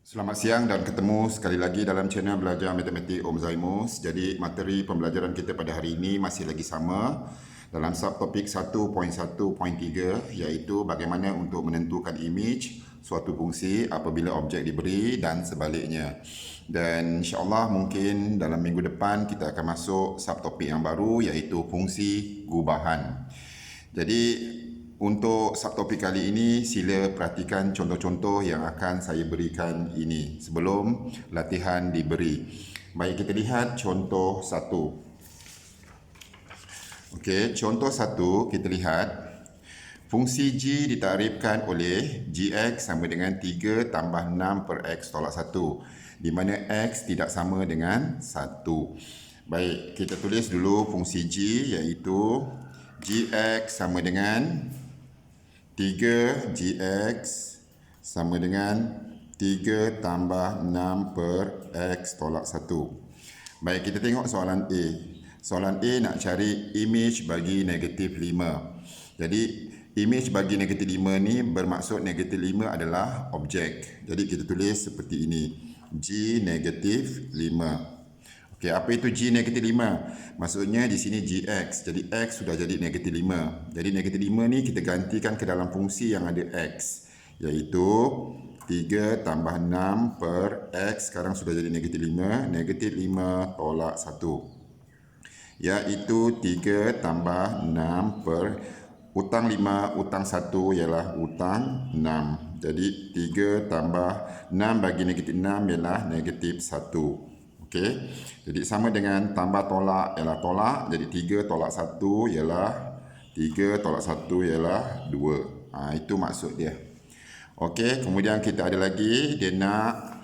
Selamat siang dan ketemu sekali lagi dalam channel Belajar Matematik Om Zaimus. Jadi materi pembelajaran kita pada hari ini masih lagi sama dalam subtopik 1.1.3 iaitu bagaimana untuk menentukan image suatu fungsi apabila objek diberi dan sebaliknya. Dan insyaAllah mungkin dalam minggu depan kita akan masuk subtopik yang baru iaitu fungsi gubahan. Jadi untuk subtopik kali ini, sila perhatikan contoh-contoh yang akan saya berikan ini sebelum latihan diberi. Baik, kita lihat contoh satu. Okey, contoh satu kita lihat. Fungsi G ditarifkan oleh Gx sama dengan 3 tambah 6 per X tolak 1. Di mana X tidak sama dengan 1. Baik, kita tulis dulu fungsi G iaitu Gx sama dengan 3Gx sama dengan 3 tambah 6 per X tolak 1. Baik, kita tengok soalan A. Soalan A nak cari image bagi negatif 5. Jadi, image bagi negatif 5 ni bermaksud negatif 5 adalah objek. Jadi, kita tulis seperti ini. G negatif 5. Okey, apa itu G negatif 5? Maksudnya di sini Gx. Jadi X sudah jadi negatif 5. Jadi negatif 5 ni kita gantikan ke dalam fungsi yang ada X. Iaitu 3 tambah 6 per X. Sekarang sudah jadi negatif 5. Negatif 5 tolak 1. Iaitu 3 tambah 6 per utang 5, utang 1 ialah utang 6. Jadi 3 tambah 6 bagi negatif 6 ialah negatif 1. Okey. Jadi sama dengan tambah tolak ialah tolak. Jadi 3 tolak 1 ialah 3 tolak 1 ialah 2. Itu maksud dia. Okey, kemudian kita ada lagi dia nak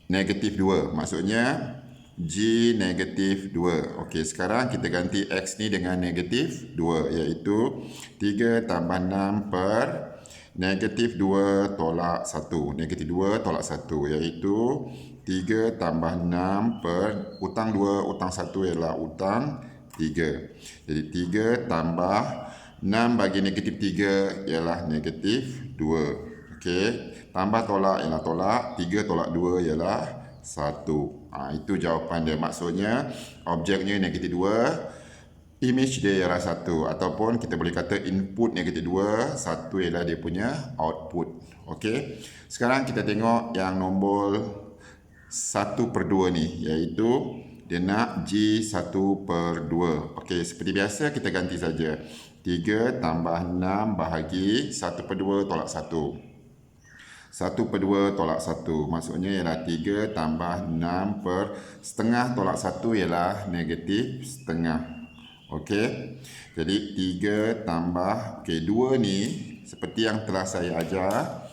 negatif 2. Maksudnya G negatif 2. Okey, sekarang kita ganti X ni dengan negatif 2 iaitu 3 tambah 6 per negatif 2 tolak 1. Negatif 2 tolak 1 iaitu 3 tambah 6 per utang 2, utang 1 ialah utang 3. Jadi 3 tambah 6 bagi negatif 3 ialah negatif 2. Okey, tambah tolak ialah tolak, 3 tolak 2 ialah 1. Itu jawapan dia. Maksudnya objeknya negatif 2, image dia ialah 1. Ataupun kita boleh kata input negatif 2, 1 ialah dia punya output. Okey, sekarang kita tengok yang nombor 1/2 ni, iaitu dia nak G 1/2. Okey, seperti biasa kita ganti saja. 3 tambah 6 bahagi 1/2 tolak 1. 1/2 tolak 1. Maksudnya ialah 3 tambah 6 per setengah tolak 1 ialah negatif setengah. Okey. Jadi 3 tambah 2 ni seperti yang telah saya ajar.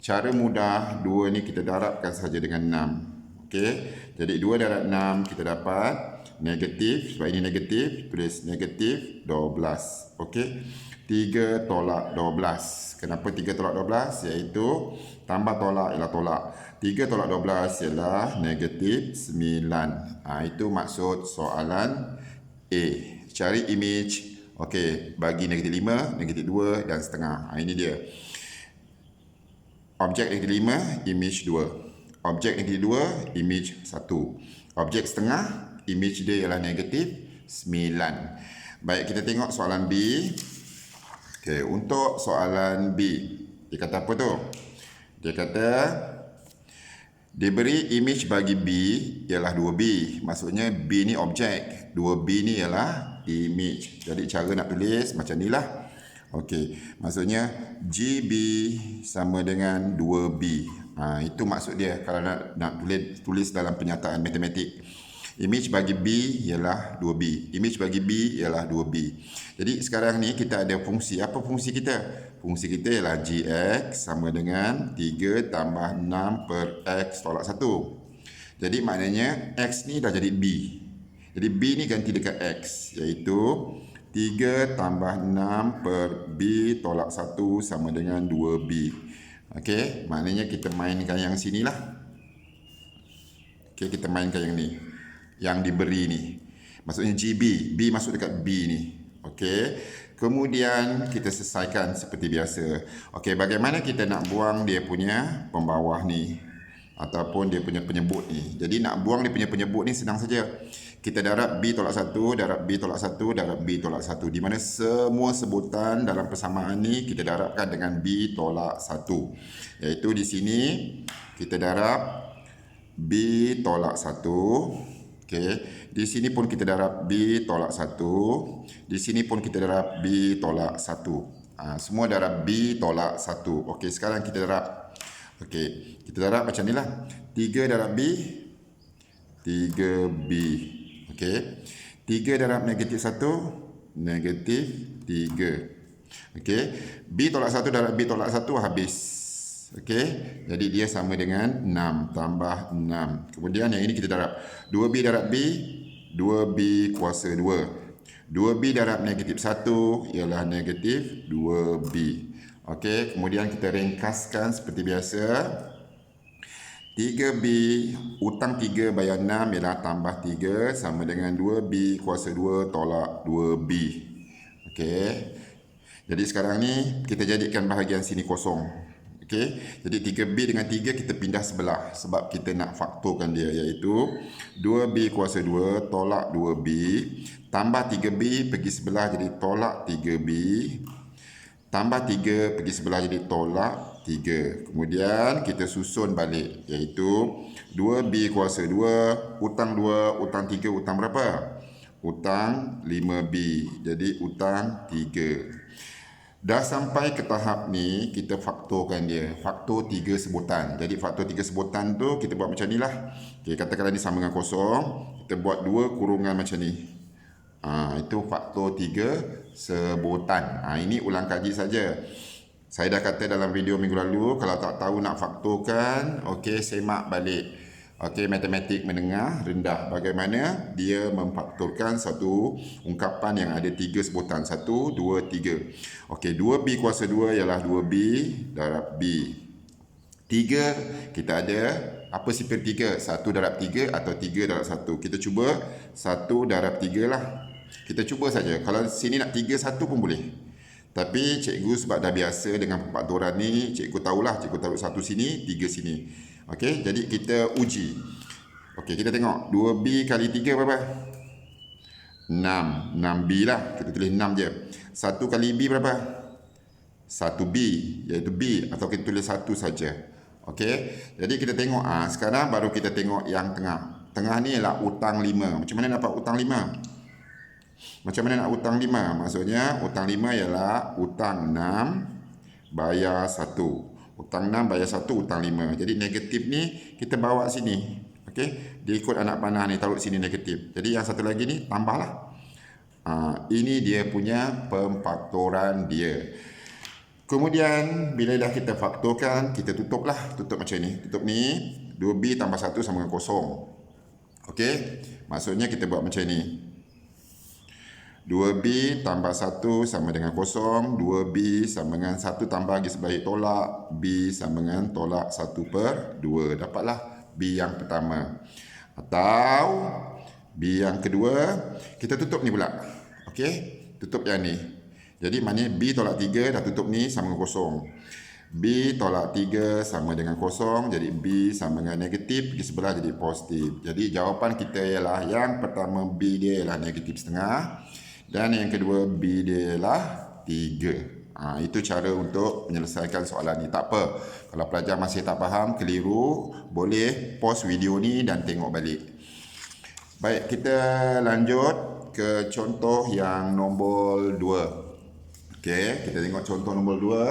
Cara mudah 2 ni kita darabkan saja dengan 6. Okey. Jadi 2 darab 6 kita dapat negatif. Sebab ini negatif, tulis negatif 12. Okey. 3 tolak 12. Kenapa 3 tolak 12? Iaitu tambah tolak ialah tolak. 3 tolak 12 ialah negatif 9. Itu maksud soalan A. Cari image. Okey, bagi negatif 5, negatif 2 dan setengah. Ini dia. Objek negatif 5, image 2. Objek negatif 2, image 1. Objek setengah, image dia ialah negatif 9. Baik, kita tengok soalan B. Okey, untuk soalan B, dia kata apa tu? Dia kata diberi image bagi B ialah 2B. Maksudnya B ni objek, 2B ni ialah image. Jadi cara nak tulis macam ni lah. Okey, maksudnya GB sama dengan 2B. Itu maksud dia kalau nak tulis dalam penyataan matematik. Image bagi B ialah 2B. Image bagi B ialah 2B. Jadi sekarang ni kita ada fungsi. Apa fungsi kita? Fungsi kita ialah Gx sama dengan 3 tambah 6 per X tolak 1. Jadi maknanya X ni dah jadi B. Jadi B ni ganti dekat X. Iaitu 3 tambah 6 per B tolak 1 sama dengan 2B. Okey, maknanya kita mainkan yang sinilah. Okey, kita mainkan yang ni. Yang diberi ni. Maksudnya GB. B masuk dekat B ni. Okey. Kemudian kita selesaikan seperti biasa. Okey, bagaimana kita nak buang dia punya pembawah ni? ataupun dia punya penyebut ni. Jadi nak buang dia punya penyebut ni senang saja. Kita darab B tolak 1, darab B tolak 1, darab B tolak 1. Di mana semua sebutan dalam persamaan ni kita darabkan dengan B tolak 1. Iaitu di sini kita darab B tolak 1. Okey. Di sini pun kita darab B tolak 1. Di sini pun kita darab B tolak 1. Semua darab B tolak 1. Okey, sekarang kita darab. Okey, kita darab macam ni lah. 3 darab B, 3B. Okey. 3 darab negatif 1, negatif 3. Okey. B tolak 1 darab B tolak 1 habis. Okey. Jadi dia sama dengan 6 tambah 6. Kemudian yang ini kita darab. 2B darab B, 2B kuasa 2. 2B darab negatif 1 ialah negatif 2B. Okey, kemudian kita ringkaskan seperti biasa. 3B hutang 3 bayar 6 ialah tambah 3 sama dengan 2B kuasa 2 tolak 2B. Okey. Jadi sekarang ni kita jadikan bahagian sini kosong. Okey. Jadi 3B dengan 3 kita pindah sebelah sebab kita nak faktorkan dia, iaitu 2B kuasa 2 tolak 2B tambah 3B pergi sebelah jadi tolak 3B tambah 3 pergi sebelah jadi tolak 3. Kemudian kita susun balik, iaitu 2B kuasa 2 hutang 2 hutang 3 hutang berapa? Hutang 5B. Jadi hutang 3. Dah sampai ke tahap ni, kita faktorkan dia. Faktor 3 sebutan. Jadi faktor 3 sebutan tu kita buat macam ni lah. Okay, katakanlah ni sama dengan kosong. Kita buat 2 kurungan macam ni. Itu faktor 3 sebutan. Ini ulang kaji saja. Saya dah kata dalam video minggu lalu, kalau tak tahu nak faktorkan, okey, semak balik. Okey, matematik menengah rendah. Bagaimana dia memfaktorkan satu ungkapan yang ada 3 sebutan. 1, 2, 3. Okey, 2B kuasa 2 ialah 2B darab B. 3, kita ada apa sifar 3? 1 darab 3 atau 3 darab 1. Kita cuba 1 darab 3 lah. Kita cuba saja. Kalau sini nak 3, 1 pun boleh. Tapi cikgu sebab dah biasa dengan pemfaktoran ni, cikgu tahulah, cikgu taruh 1 sini, 3 sini. Okey, jadi kita uji. Okey, kita tengok 2B kali 3 berapa? 6. 6B lah. Kita tulis 6 je. 1 kali B berapa? 1B, iaitu B, atau kita tulis 1 saja. Okey. Jadi kita tengok sekarang baru kita tengok yang tengah. Tengah ni ialah hutang 5. Macam mana dapat hutang 5? Macam mana nak hutang 5? Maksudnya hutang 5 ialah hutang 6 bayar 1. Hutang 6 bayar 1, hutang 5. Jadi negatif ni kita bawa sini. Okey, dia ikut anak panah ni, taruh sini negatif. Jadi yang satu lagi ni tambahlah. Ini dia punya pemfaktoran dia. Kemudian bila dah kita faktorkan, kita tutuplah. Tutup macam ni. Tutup ni 2B tambah 1 sama dengan kosong. Okey, maksudnya kita buat macam ni. 2B tambah 1 sama dengan kosong. 2B sama dengan 1 tambah garis bawah tolak. B sama dengan tolak 1/2. Dapatlah B yang pertama. Atau B yang kedua, kita tutup ni pula. Okey, tutup yang ni. Jadi maknanya B tolak 3 dah tutup ni sama dengan kosong. B tolak 3 sama dengan kosong. Jadi B sama dengan negatif, pergi sebelah jadi positif. Jadi jawapan kita ialah yang pertama B dia ialah negatif setengah. Dan yang kedua B dia ialah 3. Itu cara untuk menyelesaikan soalan ni. Tak apa, kalau pelajar masih tak faham, keliru, boleh pause video ni dan tengok balik. Baik, kita lanjut ke contoh yang nombor 2. Okey, kita tengok contoh nombor 2.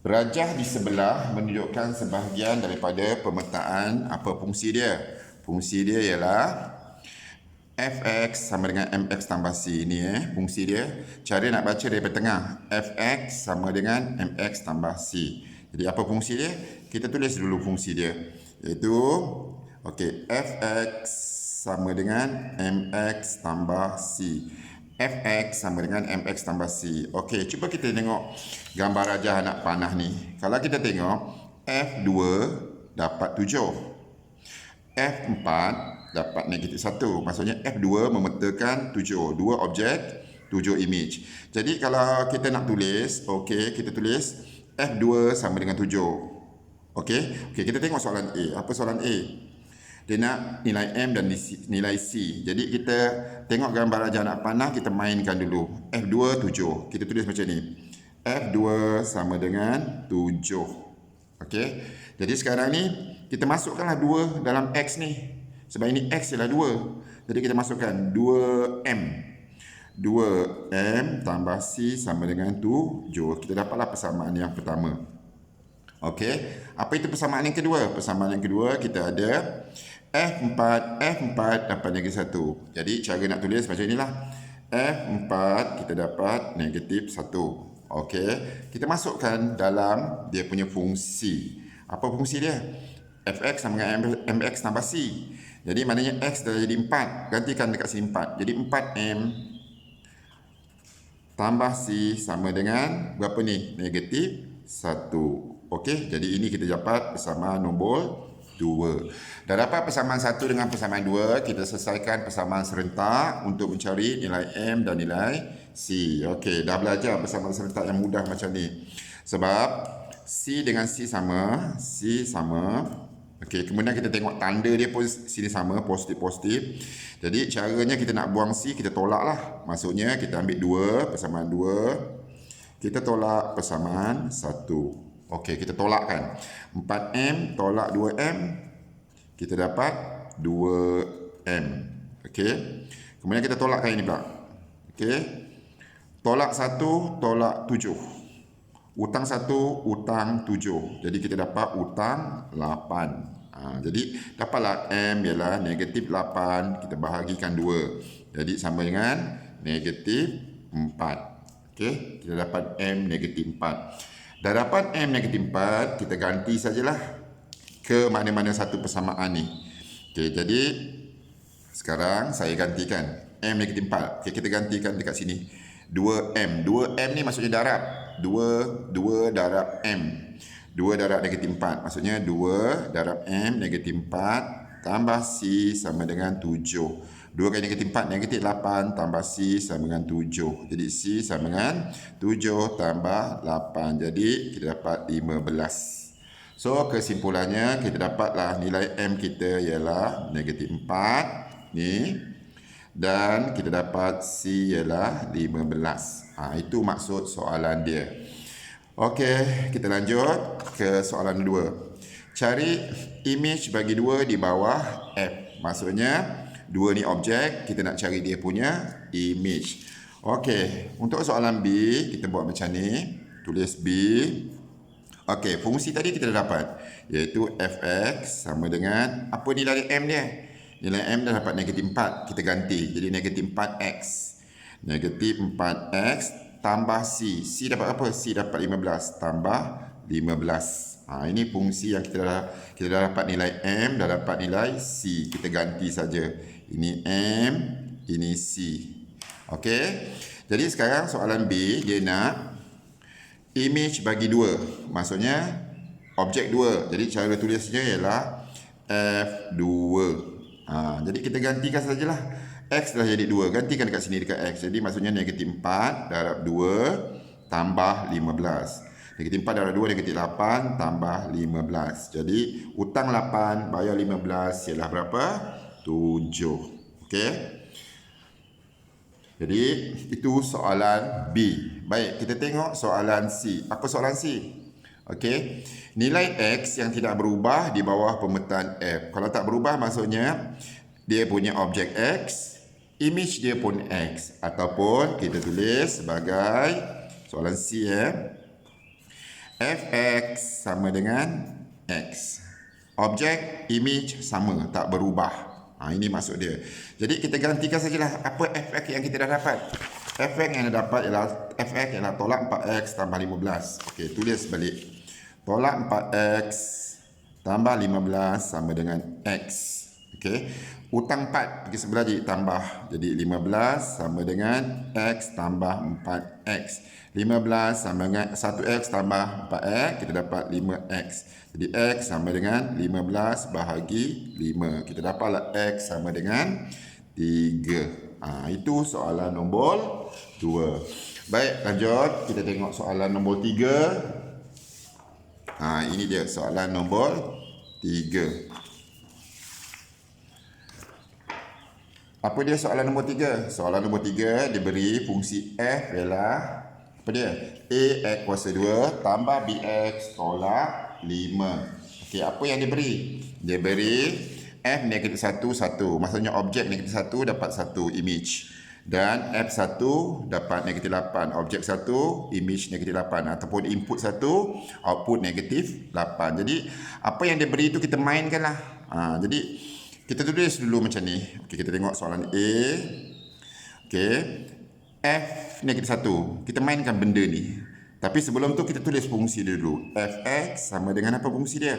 Rajah di sebelah menunjukkan sebahagian daripada pemetaan apa fungsi dia. Fungsi dia ialah fx sama dengan mx tambah c. Ini fungsi dia. Cara nak baca daripada tengah. Fx sama dengan mx tambah c. Jadi apa fungsi dia? Kita tulis dulu fungsi dia. Iaitu okey, fx sama dengan mx tambah c. Fx sama dengan mx tambah c. Okey, cuba kita tengok gambar rajah anak panah ni. Kalau kita tengok F2 dapat 7. F4 dapat negatif 1. Maksudnya F2 memetakan 7. 2 objek, 7 image. Jadi kalau kita nak tulis, okey, kita tulis F2 sama dengan 7. Okey, kita tengok soalan A. Apa soalan A? Dia nak nilai M dan nilai C. Jadi kita tengok gambar ajar anak panah, kita mainkan dulu. F2 7. Kita tulis macam ni. F2 sama dengan 7. Okey. Jadi sekarang ni kita masukkanlah 2 dalam X ni. Sebab ini X ialah 2. Jadi kita masukkan 2M. 2M tambah C sama dengan 7. Kita dapatlah persamaan yang pertama. Okey. Apa itu persamaan yang kedua? Persamaan yang kedua kita ada F4 dapat -1. Jadi cara nak tulis macam inilah. F4 kita dapat -1. Okey. Kita masukkan dalam dia punya fungsi. Apa fungsi dia? Fx sama dengan mx tambah c. Jadi maknanya x dah jadi 4. Gantikan dekat sini 4. Jadi 4m tambah c sama dengan berapa ni? -1. Okey. Jadi ini kita dapat persamaan nombor 2. Dah dapat persamaan 1 dengan persamaan 2, kita selesaikan persamaan serentak untuk mencari nilai M dan nilai C. Okey, dah belajar persamaan serentak yang mudah macam ni. Sebab C dengan C sama. Okey, kemudian kita tengok tanda dia pun sini sama, positif-positif. Jadi caranya kita nak buang C, kita tolaklah. Maksudnya kita ambil 2, persamaan 2. Kita tolak persamaan 1. Okey, kita tolakkan. 4M tolak 2M. Kita dapat 2M. Okey. Kemudian kita tolakkan ini pula. Okey. Tolak 1, tolak 7. Utang 1, utang 7. Jadi kita dapat utang 8. Jadi dapatlah M ialah -8. Kita bahagikan 2. Jadi sama dengan -4. Okey. Kita dapat M -4. Dah dapat M -4, kita ganti sajalah ke mana-mana satu persamaan ni. Okey, jadi sekarang saya gantikan M -4. Okey, kita gantikan dekat sini. 2M. 2M ni maksudnya darab. 2 darab M. 2 darab -4. Maksudnya 2 darab M -4 tambah C sama dengan 7. 2 kali -4, -8 tambah C sama dengan 7. Jadi C sama dengan 7 tambah 8. Jadi kita dapat 15. So kesimpulannya kita dapatlah nilai M kita ialah -4 ni. Dan kita dapat C ialah 15. Itu maksud soalan dia. Okey, kita lanjut ke soalan 2. Cari image bagi 2 di bawah F. Maksudnya 2 ni objek, kita nak cari dia punya image. Okey, untuk soalan B, kita buat macam ni. Tulis B. Okey, fungsi tadi kita dah dapat. Iaitu fx sama dengan, apa nilai M dia? Nilai M dah dapat -4. Kita ganti. Jadi -4x. -4x tambah C. C dapat apa? C dapat 15. Tambah 15. Ini fungsi yang kita dah dapat nilai M, dah dapat nilai C. Kita ganti saja. Ini M, ini C. Okey. Jadi sekarang soalan B, dia nak image bagi 2. Maksudnya objek 2. Jadi cara tulisnya ialah F2. Jadi kita gantikan sajalah. X dah jadi 2. Gantikan dekat sini dekat X. Jadi maksudnya -4 darab 2 tambah 15. -4 darab 2 -8 tambah 15. Jadi hutang 8 bayar 15 ialah berapa? 7. Okey. Jadi itu soalan B. Baik, kita tengok soalan C. Apa soalan C? Okey. Nilai X yang tidak berubah di bawah pemetaan F. Kalau tak berubah maksudnya dia punya objek X, image dia pun X, ataupun kita tulis sebagai soalan C fx sama dengan X. Objek, image sama, tak berubah. Ini maksud dia. Jadi kita gantikan sajalah apa fx yang kita dah dapat. Fx yang dah dapat ialah fx ialah tolak 4x tambah 15. Okey, tulis balik. Tolak 4x tambah 15 sama dengan X. Okey. Hutang 4 pergi sebelah jadi tambah. Jadi 15 sama dengan X tambah 4X. 15 sama dengan 1X tambah 4X. Kita dapat 5X. Jadi X sama dengan 15 bahagi 5. Kita dapatlah X sama dengan 3. Itu soalan nombor 2. Baik, lanjut. Kita tengok soalan nombor 3. Ini dia soalan nombor 3. Apa dia soalan nombor 3? Soalan nombor 3 diberi fungsi f ialah apa dia? A x kuasa 2 tambah bx tolak 5. Okey, apa yang diberi? Dia beri f negatif 1, 1. Maksudnya objek negatif 1 dapat 1 image. Dan F1 dapat negatif 8. Objek 1, image negatif 8. Ataupun input 1, output negatif 8. Jadi, apa yang dia beri itu kita mainkan lah. Jadi, kita tulis dulu macam ni. Okay, kita tengok soalan A. Okay. F negatif 1. Kita mainkan benda ni. Tapi sebelum tu kita tulis fungsi dia dulu. Fx sama dengan apa fungsi dia?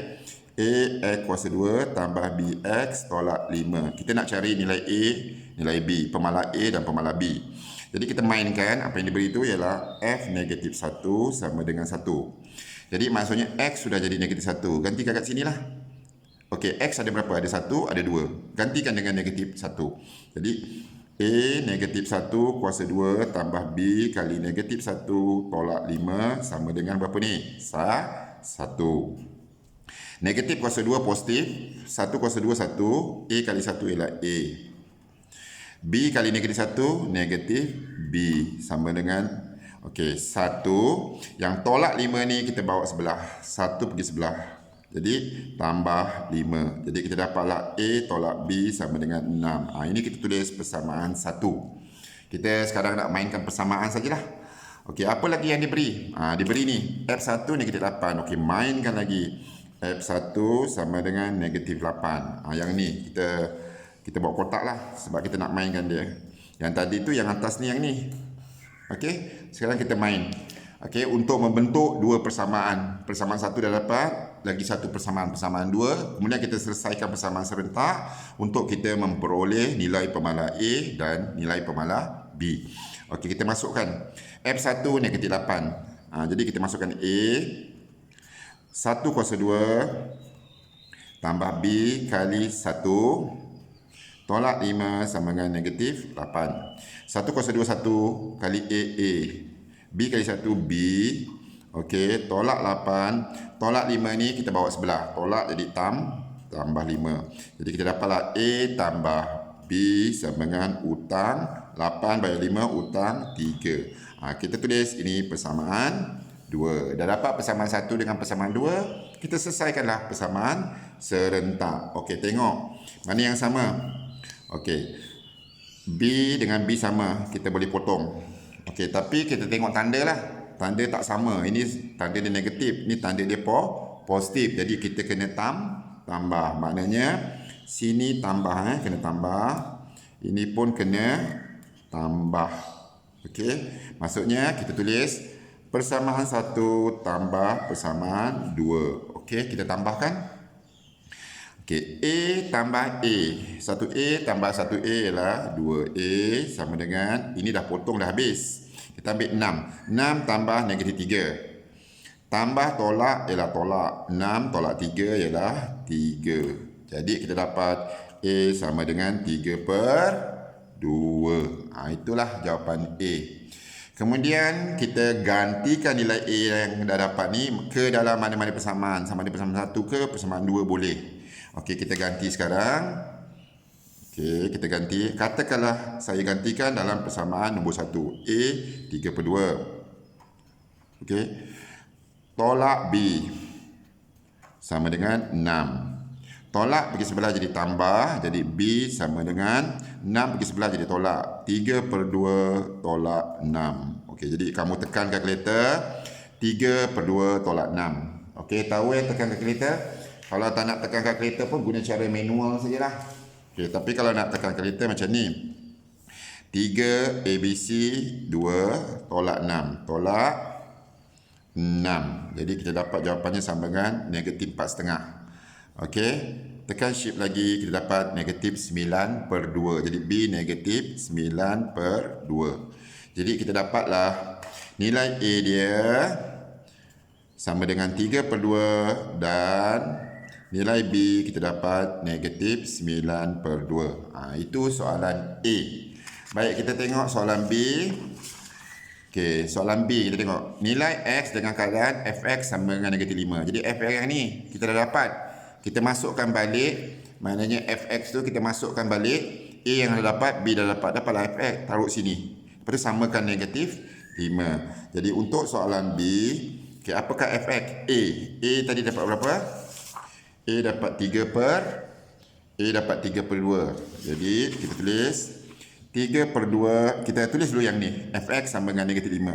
A x kuasa 2 tambah bx tolak 5. Kita nak cari nilai A, nilai B, pemalah A dan pemalah B. Jadi kita mainkan apa yang diberi itu ialah F negatif 1 sama dengan 1. Jadi maksudnya X sudah jadi negatif 1. Gantikan kat sini lah. Okey, X ada berapa? Ada 1, ada 2. Gantikan dengan negatif 1. Jadi A negatif 1 kuasa 2 tambah B kali negatif 1 tolak 5 sama dengan berapa ni? 1. Negatif kuasa 2 positif. 1 kuasa 2 1. A kali 1 ialah A. B kali negatif 1 negatif B sama dengan okey 1. Yang tolak 5 ni kita bawa sebelah. 1 pergi sebelah. Jadi tambah 5. Jadi kita dapatlah A tolak B sama dengan 6. Ini kita tulis persamaan 1. Kita sekarang nak mainkan persamaan sajalah. Okey, apa lagi yang diberi? Diberi ni F1 negatif 8. Okey, mainkan lagi. F1 sama dengan negatif 8. Yang ni kita buat kotak lah sebab kita nak mainkan dia. Yang tadi tu yang atas ni yang ni. Okey, sekarang kita main. Okey, untuk membentuk dua persamaan. Persamaan 1 dah dapat, lagi satu persamaan 2. Kemudian kita selesaikan persamaan serentak untuk kita memperoleh nilai pemalah A dan nilai pemalah B. Okey, kita masukkan F1 negatif 8. Jadi kita masukkan A 1 kuasa 2 tambah B kali 1 tolak 5 sama dengan negatif 8. 1 kuasa 2 1 kali A. B kali 1 B. Okey, tolak 8. Tolak 5 ni kita bawa sebelah. Tolak jadi tambah 5. Jadi kita dapatlah A tambah B sama dengan utang 8 bayar 5 utang 3. Kita tulis ini persamaan 2. Dah dapat persamaan 1 dengan persamaan 2. Kita selesaikanlah persamaan serentak. Okey, tengok. Mana yang sama? Okey. B dengan B sama. Kita boleh potong. Okey, tapi kita tengok tanda lah. Tanda tak sama. Ini tanda dia negatif. Ini tanda dia positif. Jadi kita kena tambah. Maknanya sini tambah. Kena tambah. Ini pun kena tambah. Okey. Maksudnya kita tulis persamaan 1 tambah persamaan 2. Okey, kita tambahkan. Okey, A tambah A. 1A tambah 1A ialah 2A sama dengan, ini dah potong dah habis. Kita ambil 6. 6 tambah negatif 3. Tambah tolak ialah tolak. 6 tolak 3 ialah 3. Jadi kita dapat A sama dengan 3/2. Itulah jawapan A. Kemudian kita gantikan nilai A yang dah dapat ni ke dalam mana-mana persamaan. Sama ada persamaan 1 ke persamaan 2 boleh. Okey, kita ganti sekarang. Okey, kita ganti. Katakanlah saya gantikan dalam persamaan nombor 1. A 3/2. Okey. Tolak B sama dengan 6. Tolak pergi sebelah jadi tambah. Jadi B sama dengan 6 pergi sebelah jadi tolak. 3/2 tolak 6. Okey, jadi kamu tekan kalkulator. 3/2 tolak 6. Okey, tahu yang tekan kalkulator? Kalau tak nak tekan kalkulator pun guna cara manual sajalah. Okey, tapi kalau nak tekan kalkulator macam ni. 3 ABC 2 tolak 6. Tolak 6. Jadi kita dapat jawapannya sama dengan negatif 4,5. Okey, tekan shift lagi, kita dapat negatif 9/2. Jadi B negatif 9/2. Jadi kita dapatlah nilai A dia sama dengan 3/2 dan nilai B kita dapat negatif 9/2. Itu soalan A. Baik, kita tengok soalan B. Okey, soalan B kita tengok. Nilai X dengan keadaan Fx sama dengan negatif 5. Jadi Fx yang ni kita dah dapat. Kita masukkan balik. Maknanya Fx tu kita masukkan balik. A yang dah dapat, B dah dapat. Dapatlah Fx. Taruh sini. Lepas tu samakan negatif 5. Jadi untuk soalan B, okay, apakah Fx? A. A tadi dapat berapa? A dapat 3 per. A dapat 3 per 2. Jadi kita tulis 3 per 2, kita tulis dulu yang ni. Fx sama dengan negatif 5.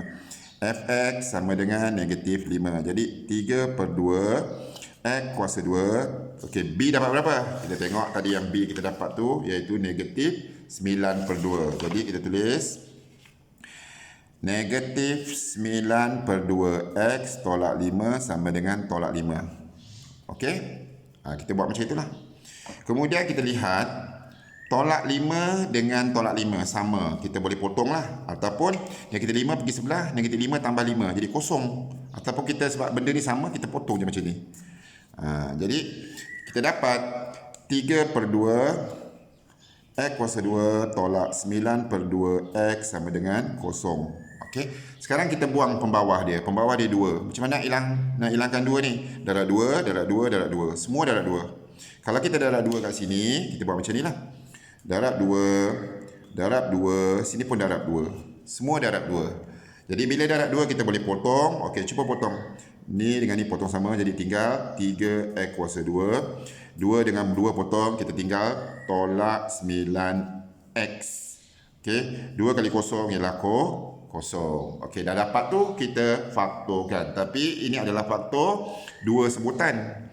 Fx sama dengan negatif 5. Jadi 3 per 2, X kuasa 2. Okey, B dapat berapa? Kita tengok tadi yang B kita dapat tu, iaitu negatif 9 per 2. Jadi kita tulis negatif 9 per 2, X tolak 5 sama dengan tolak 5. Okey? Kita buat macam itulah. Kemudian kita lihat tolak 5 dengan tolak 5 sama. Kita boleh potong lah. Ataupun negatif 5 pergi sebelah, negatif 5 tambah 5. Jadi kosong. Ataupun kita sebab benda ni sama, kita potong je macam ni. Jadi kita dapat 3 per 2 X kuasa 2 tolak 9 per 2 X sama dengan kosong. Okey. Sekarang kita buang pembawah dia. Pembawah dia 2. Macam mana nak hilangkan 2 ni? Darab 2, darab 2, darab 2. Semua darab 2. Kalau kita darab 2 kat sini, kita buat macam ni lah. Darab 2, sini pun darab 2. Semua darab 2. Jadi bila darab 2 kita boleh potong. Okey, cuba potong. Ni dengan ni potong sama, jadi tinggal 3x kuasa 2. 2 dengan 2 potong, kita tinggal tolak 9x. Okey, 2 kali kosong ialah kosong. Okey, dah dapat tu kita faktorkan. Tapi ini adalah faktor 2 sebutan.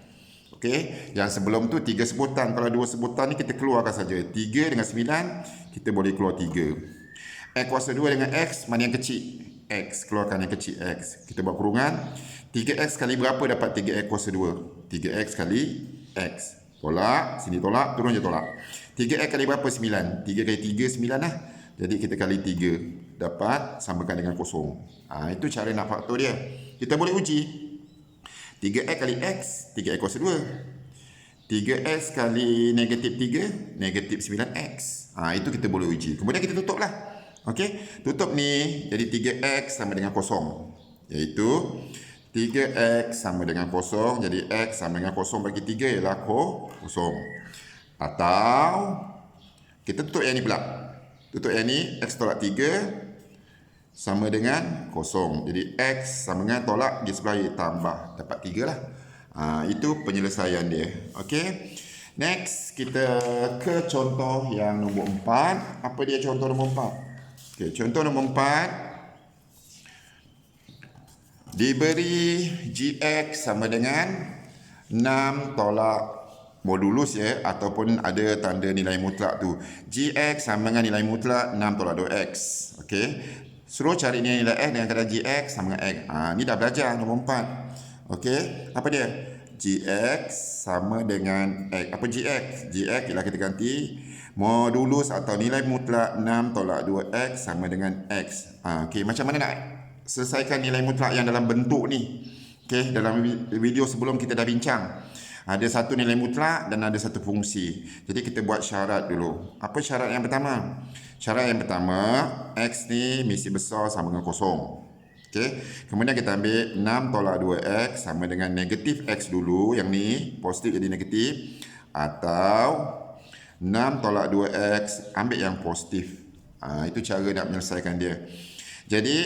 Okey, yang sebelum tu 3 sebutan. Kalau 2 sebutan ni kita keluarkan saja. 3 dengan 9 kita boleh keluar 3. X kuasa 2 dengan X, mana yang kecil? X, keluarkan yang kecil X. Kita buat kurungan. 3X kali berapa dapat 3X kuasa 2? 3X kali X. Tolak, sini tolak, turun je tolak. 3X kali berapa? 9. 3 kali 3, 9 lah. Jadi kita kali 3. Dapat, samakan dengan kosong. Itu cara nak faktor dia. Kita boleh uji. 3X kali X, 3X kuasa 2. 3X kali negatif 3, negatif 9X. Itu kita boleh uji. Kemudian kita tutup lah. Okey, tutup ni. Jadi 3X sama dengan kosong. Iaitu 3X sama dengan kosong. Jadi X sama dengan kosong bagi 3 ialah kosong. Atau kita tutup yang ni pula. Tutup yang ni, X tolak 3 sama dengan kosong. Jadi X sama dengan tolak di sebelah tambah. Dapat 3 lah. Itu penyelesaian dia. Okey. Next, kita ke contoh yang nombor 4. Apa dia contoh nombor 4? Okey, contoh nombor 4. Diberi Gx sama dengan 6 tolak modulus ya, ataupun ada tanda nilai mutlak tu. Gx sama dengan nilai mutlak 6 tolak 2x. Okey. Suruh cari nilai x dengan keadaan Gx sama dengan x. Ni dah belajar nombor 4. Okey. Apa dia? Gx sama dengan x. Apa Gx? Gx ialah kita ganti modulus atau nilai mutlak 6 tolak 2x sama dengan x. Okey, macam mana nak selesaikan nilai mutlak yang dalam bentuk ni? Okey, dalam video sebelum kita dah bincang. Ada satu nilai mutlak dan ada satu fungsi. Jadi kita buat syarat dulu. Apa syarat yang pertama? Syarat yang pertama, x ni mesti besar sama dengan kosong. Okey. Kemudian kita ambil 6 tolak 2x sama dengan negatif x dulu. Yang ni positif jadi negatif. Atau 6 tolak 2x, ambil yang positif. Itu cara nak menyelesaikan dia. Jadi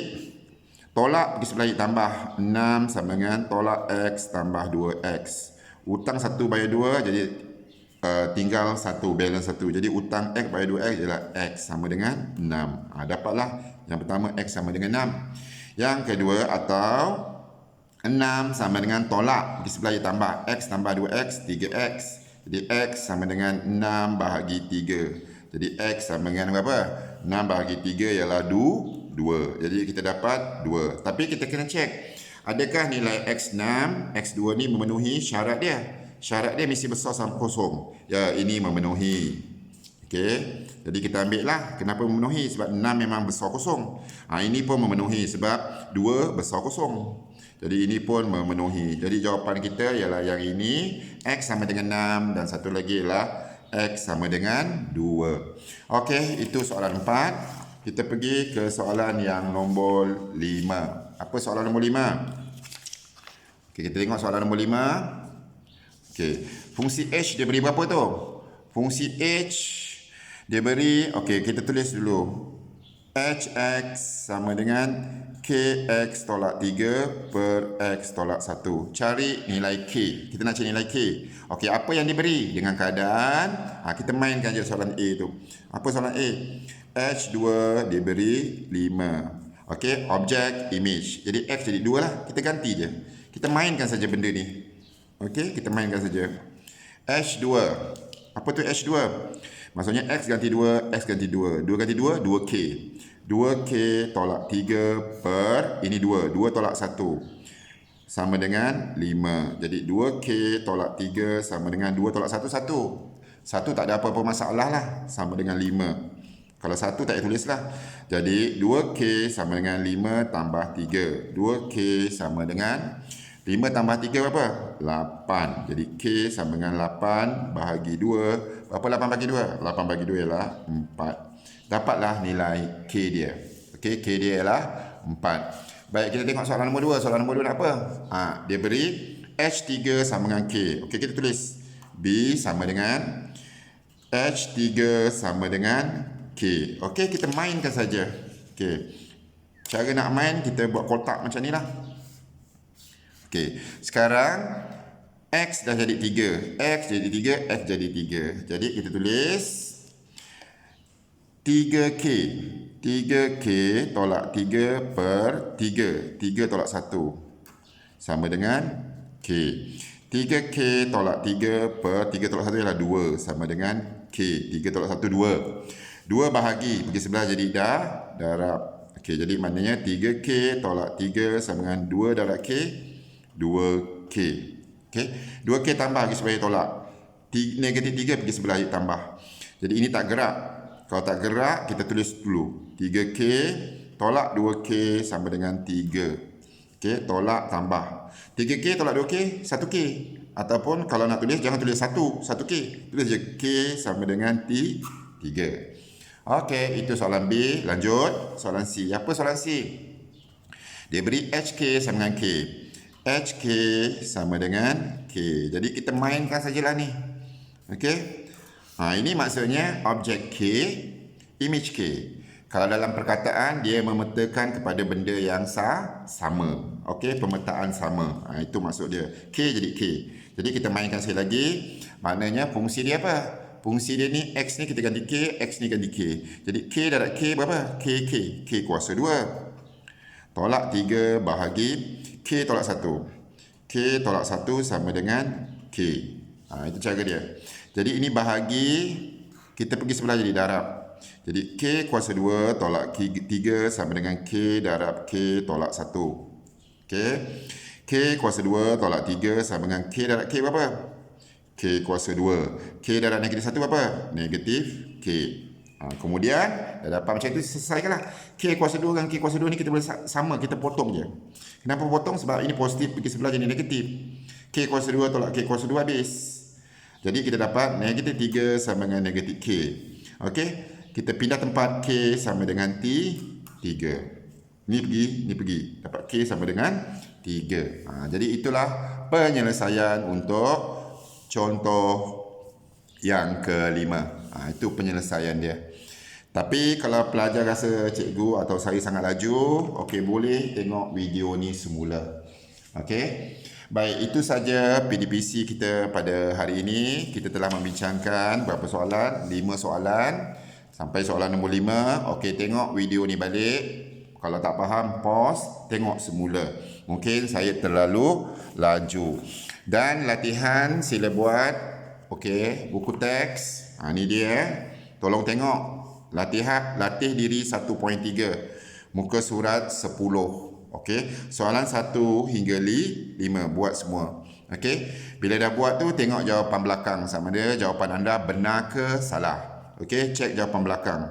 tolak pergi sebelah tambah 6 sama dengan tolak x tambah 2x. Hutang 1 bayar 2, jadi tinggal 1, balance 1. Jadi hutang x bayar 2x ialah x sama dengan 6. Dapatlah yang pertama x sama dengan 6. Yang kedua, atau 6 sama dengan tolak pergi sebelah tambah x tambah 2x, 3x. Jadi x sama dengan 6 bahagi 3. Jadi x sama dengan berapa? 6 bahagi 3 ialah 2. Jadi kita dapat 2. Tapi kita kena cek, adakah nilai x6, x2 ni memenuhi syarat dia? Syarat dia mesti besar sama kosong. Ya, ini memenuhi. Okey. Jadi kita ambil lah. Kenapa memenuhi? Sebab 6 memang besar kosong. Ini pun memenuhi sebab 2 besar kosong. Jadi ini pun memenuhi. Jadi jawapan kita ialah yang ini. X sama dengan 6 dan satu lagi ialah X sama dengan 2. Okey, itu soalan 4. Kita pergi ke soalan yang nombor 5. Apa soalan nombor 5? Okay, kita tengok soalan nombor 5. Okay. Fungsi H dia beri berapa tu? Fungsi H dia beri, okay, kita tulis dulu. Hx sama dengan Kx tolak 3 per X tolak 1. Cari nilai K. Kita nak cari nilai K. Okey, apa yang diberi? Dengan keadaan, kita mainkan je soalan A tu. Apa soalan A? H2 diberi 5. Okey, objek, image. Jadi X jadi 2 lah. Kita ganti je. Kita mainkan saja benda ni. Okey, kita mainkan saja. H2. Apa tu H2? Maksudnya X ganti 2, X ganti 2. 2 ganti 2, 2K. 2K tolak 3 per, ini 2. 2 tolak 1. Sama dengan 5. Jadi 2K tolak 3 sama dengan 2 tolak 1, 1. 1 tak ada apa-apa masalah lah. Sama dengan 5. Kalau 1 tak payah tulis lah. Jadi 2K sama dengan 5 tambah 3. 2K sama dengan 5 tambah 3 berapa? 8. Jadi K sama dengan 8 bahagi 2. Berapa 8 bagi 2? 8 bagi 2 ialah 4. Dapatlah nilai K dia. Okey, K dia ialah 4. Baik, kita tengok soalan nombor 2. Soalan nombor 2 nak apa? Dia beri H3 sama dengan K. Okey, kita tulis B sama dengan H3 sama dengan K. Okey, kita mainkan saja. Okey. Cara nak main, kita buat kotak macam ni lah. Okey, sekarang X dah jadi 3. X jadi 3, X jadi 3. Jadi kita tulis 3K. 3K tolak 3 per 3. 3 tolak 1. Sama dengan K. 3K tolak 3 per 3 tolak 1 ialah 2. Sama dengan K. 3 tolak 1, 2. 2 bahagi. Pergi sebelah jadi darab. Okey, jadi maknanya 3K tolak 3 sama dengan 2 darab K. 2K. Okey. 2K tambah lagi supaya tolak. Negatif 3 pergi sebelah tambah. Jadi ini tak gerak. Kalau tak gerak, kita tulis dulu. 3K tolak 2K sama dengan 3. Okey, tolak tambah. 3K tolak 2K, 1K. Ataupun kalau nak tulis, jangan tulis 1K. Tulis je K sama dengan 3. Okey, itu soalan B. Lanjut, soalan C. Apa soalan C? Dia beri HK sama dengan K. HK sama dengan K. Jadi kita mainkan sajalah ni. Okey. Ini maksudnya objek K, image K. Kalau dalam perkataan, dia memetakan kepada benda yang sama. Okey, pemetaan sama. Itu maksud dia. K jadi K. Jadi kita mainkan sekali lagi. Maknanya fungsi dia apa? Fungsi dia ni, X ni kita ganti K, X ni ganti K. Jadi K darab K berapa? K kuasa 2. Tolak 3 bahagi K tolak 1. K tolak 1 sama dengan K. Itu cara dia. Jadi ini bahagi, kita pergi sebelah jadi darab. Jadi K kuasa 2 tolak 3 sama dengan K darab K tolak 1. Okey. K kuasa 2 tolak 3 sama dengan K darab K berapa? K kuasa 2. K darab negatif 1 berapa? Negatif K. Kemudian, dah dapat macam itu, selesaikanlah. K kuasa 2 dengan K kuasa 2 ni kita boleh sama, kita potong je. Kenapa potong? Sebab ini positif pergi sebelah jadi negatif. K kuasa 2 tolak K kuasa 2 habis. Jadi kita dapat negatif 3 sama dengan negatif K. Okey, kita pindah tempat K sama dengan 3. Ni pergi. Dapat K sama dengan 3. Jadi itulah penyelesaian untuk contoh yang kelima. Itu penyelesaian dia. Tapi kalau pelajar rasa cikgu atau saya sangat laju, okey, boleh tengok video ni semula. Okey. Baik, itu saja PDPC kita pada hari ini. Kita telah membincangkan berapa soalan? 5 soalan. Sampai soalan nombor 5. Okey, tengok video ni balik. Kalau tak faham, pause, tengok semula. Mungkin saya terlalu laju. Dan latihan sila buat, okey, buku teks. Ni dia. Tolong tengok. Latih diri 1.3. Muka surat 10. Okey, soalan 1 hingga 5 buat semua. Okey, bila dah buat tu tengok jawapan belakang sama dia jawapan anda benar ke salah. Okey, cek jawapan belakang.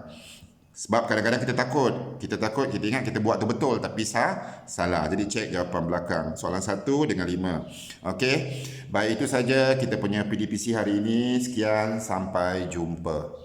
Sebab kadang-kadang kita takut, kita ingat kita buat tu betul tapi salah. Jadi cek jawapan belakang. Soalan 1 dengan 5. Okey, baik, itu saja kita punya PDPC hari ini. Sekian, sampai jumpa.